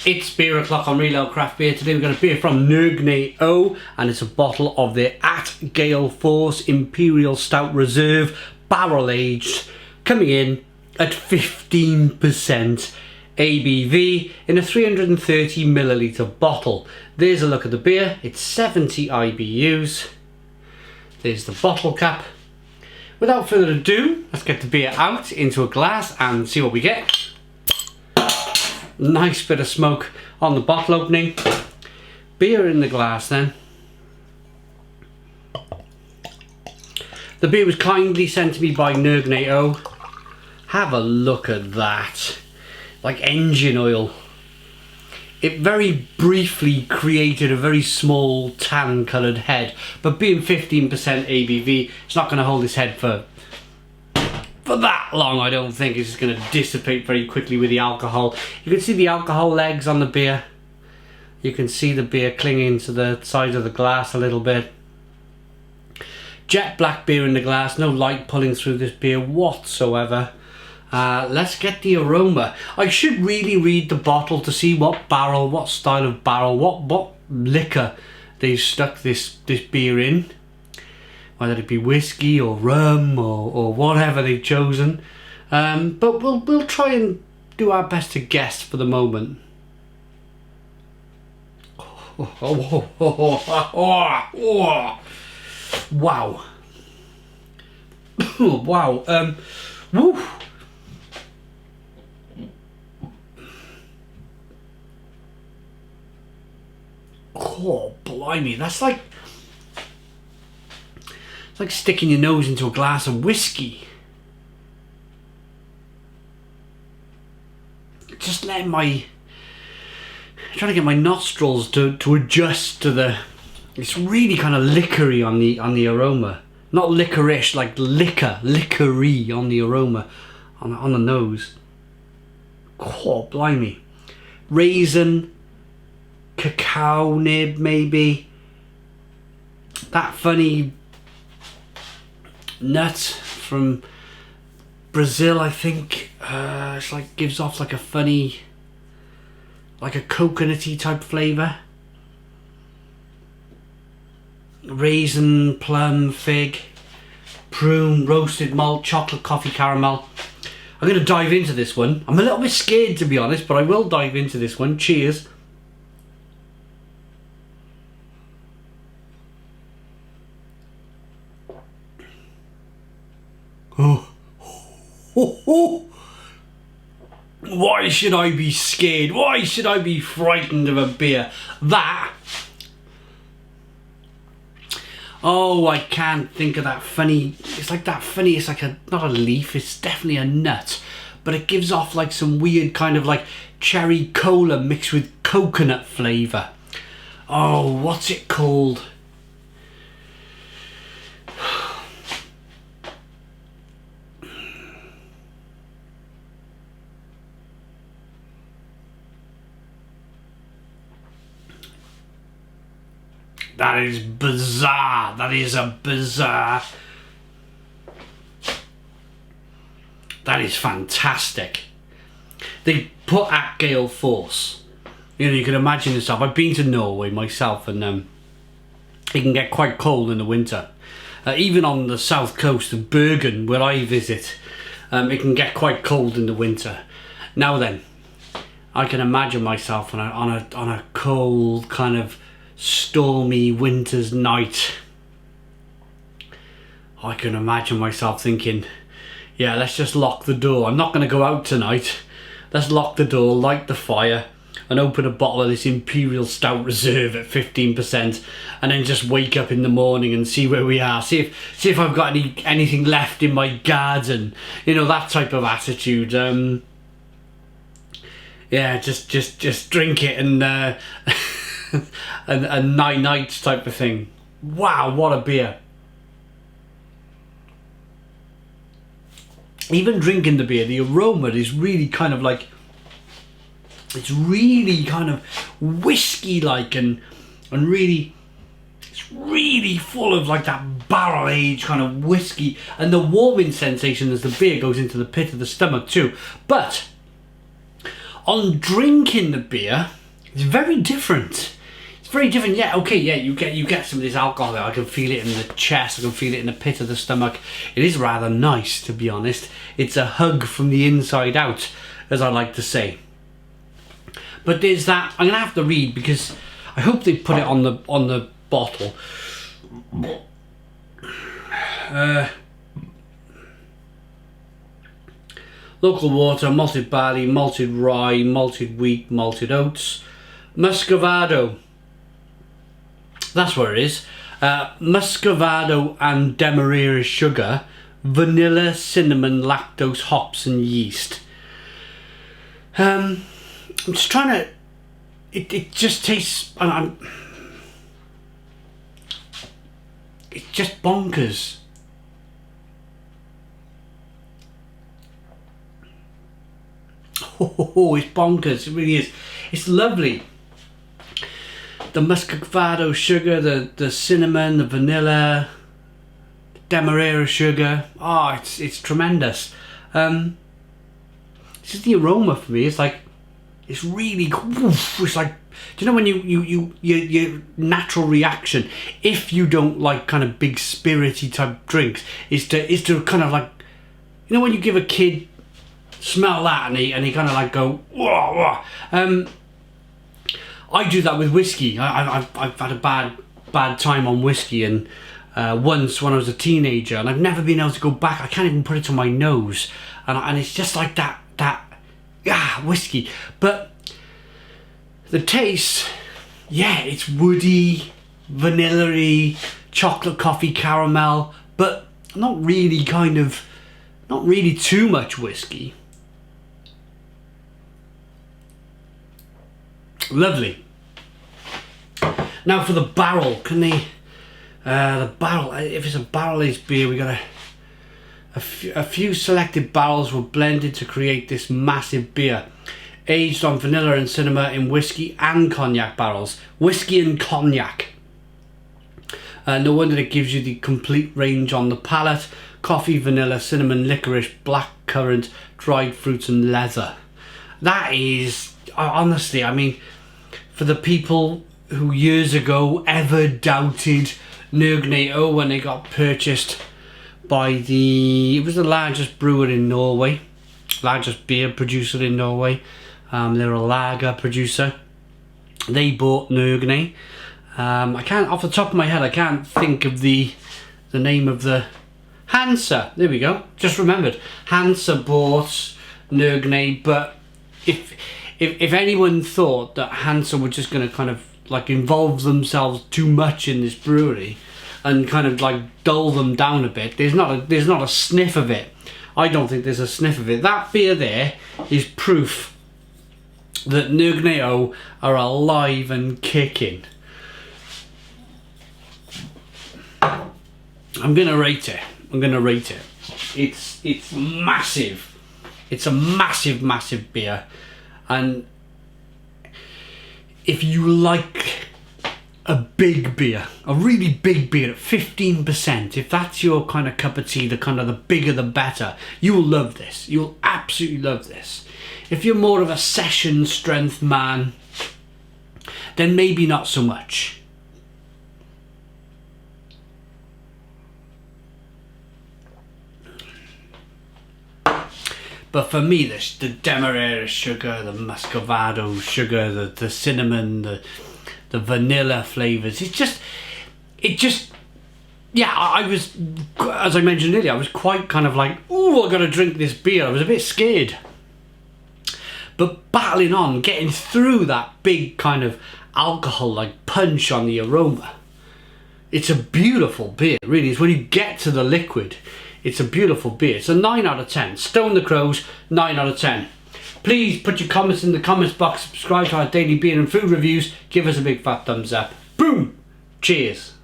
It's beer o'clock on Real Ale Craft Beer. Today we've got a beer from Nøgne, and it's a bottle of their at Gale Force Imperial Stout Reserve, barrel aged, coming in at 15% ABV in a 330ml bottle. There's a look at the beer. It's 70 IBUs. There's the bottle cap. Without further ado, let's get the beer out into a glass and see what we get. Nice bit of smoke on the bottle opening. Beer in the glass then. The beer was kindly sent to me by Nøgne. Have a look at that. Like engine oil. It very briefly created a very small tan coloured head, but being 15% ABV, it's not going to hold its head for that long. I don't think it's just going to dissipate very quickly with the alcohol. You can see the alcohol legs on the beer. You can see the beer clinging to the side of the glass a little bit. Jet black beer in the glass, no light pulling through this beer whatsoever. Let's get the aroma. I should really read the bottle to see what barrel, what style of barrel, what liquor they've stuck this beer in. Whether it be whiskey or rum or whatever they've chosen. But we'll try and do our best to guess for the moment. Wow. Wow. Woo. Oh, blimey, that's like... It's like sticking your nose into a glass of whiskey. Just letting trying to get my nostrils to adjust to the... It's really kind of liquory on the aroma. Not licorice, like liquory on the aroma, on the nose. Oh, blimey. Raisin, cacao nib maybe. That funny nut from Brazil, I think. It's like gives off like a funny, like a coconutty type flavour. Raisin, plum, fig, prune, roasted malt, chocolate, coffee, caramel. I'm going to dive into this one. I'm a little bit scared, to be honest, but I will dive into this one. Cheers. Oh. Why should I be scared? Why should I be frightened of a beer? That... Oh, I can't think of that funny... It's like that funny... It's like not a leaf. It's definitely a nut. But it gives off like some weird kind of like cherry cola mixed with coconut flavour. Oh, what's it called? That is bizarre. That is a bizarre... That is fantastic. They put at Gale Force. You know, you can imagine yourself. I've been to Norway myself, and it can get quite cold in the winter. Even on the south coast of Bergen, where I visit, it can get quite cold in the winter. Now then, I can imagine myself on a cold kind of stormy winter's night. I can imagine myself thinking, yeah, let's just lock the door. I'm not going to go out tonight. Let's lock the door, light the fire, and open a bottle of this Imperial Stout Reserve at 15%, and then just wake up in the morning and see where we are. See if I've got anything left in my garden. You know, that type of attitude. Yeah, just drink it and a night type of thing. Wow, what a beer. Even drinking the beer, the aroma is really kind of like, it's really kind of whiskey like and really, it's really full of like that barrel aged kind of whiskey, and the warming sensation as the beer goes into the pit of the stomach too. But On drinking the beer, it's very different. It's very different. Yeah, okay, yeah, you get some of this alcohol there. I can feel it in the chest. I can feel it in the pit of the stomach. It is rather nice, to be honest. It's a hug from the inside out, as I like to say. But there's that. I'm gonna have to read because I hope they put it on the bottle. Local water, malted barley, malted rye, malted wheat, malted oats, muscovado. That's where it is. Muscovado and demerara sugar, vanilla, cinnamon, lactose, hops and yeast. I'm just trying to... It just tastes... it's just bonkers. Oh, it's bonkers. It really is. It's lovely. The muscovado sugar, the cinnamon, the vanilla, demerara sugar. Oh, it's tremendous. It's just the aroma for me. It's like, it's really, it's like, do you know when your natural reaction, if you don't like kind of big spirity type drinks, is to kind of like, you know when you give a kid, smell that and he kind of like go, whoa, whoa. I do that with whiskey. I've had a bad time on whiskey, and once when I was a teenager, and I've never been able to go back. I can't even put it on my nose, and it's just like that whiskey. But the taste, yeah, it's woody, vanilla-y, chocolate coffee caramel, but not really too much whiskey. Lovely. Now for the barrel, can they? The barrel. If it's a barrel-aged beer, we got a few selected barrels were blended to create this massive beer, aged on vanilla and cinnamon in whiskey and cognac barrels. Whiskey and cognac. No wonder it gives you the complete range on the palate: coffee, vanilla, cinnamon, licorice, blackcurrant, dried fruits, and leather. That is, honestly, I mean, for the people who years ago ever doubted Nøgne when they got purchased by it was the largest brewer in Norway, largest beer producer in Norway. They're a lager producer. They bought Nøgne. I can't, off the top of my head, I can't think of the name of the... Hansa, there we go, just remembered. Hansa bought Nøgne, but if anyone thought that Hansa were just going to kind of like involve themselves too much in this brewery and kind of like dull them down a bit, there's not a sniff of it. I don't think there's a sniff of it. That beer there is proof that Nøgne are alive and kicking. I'm gonna rate it. It's massive. It's a massive beer, and if you like a big beer, a really big beer at 15%, if that's your kind of cup of tea, the bigger the better, you will love this. You will absolutely love this. If you're more of a session strength man, then maybe not so much. But for me, the demerara sugar, the muscovado sugar, the cinnamon, the vanilla flavours, it just, yeah, I was, as I mentioned earlier, I was quite kind of like, oh, I've got to drink this beer. I was a bit scared. But battling on, getting through that big kind of alcohol-like punch on the aroma, it's a beautiful beer, really. It's when you get to the liquid, it's a beautiful beer. It's a 9 out of 10. Stone the Crows, 9 out of 10. Please put your comments in the comments box. Subscribe to our daily beer and food reviews. Give us a big fat thumbs up. Boom! Cheers.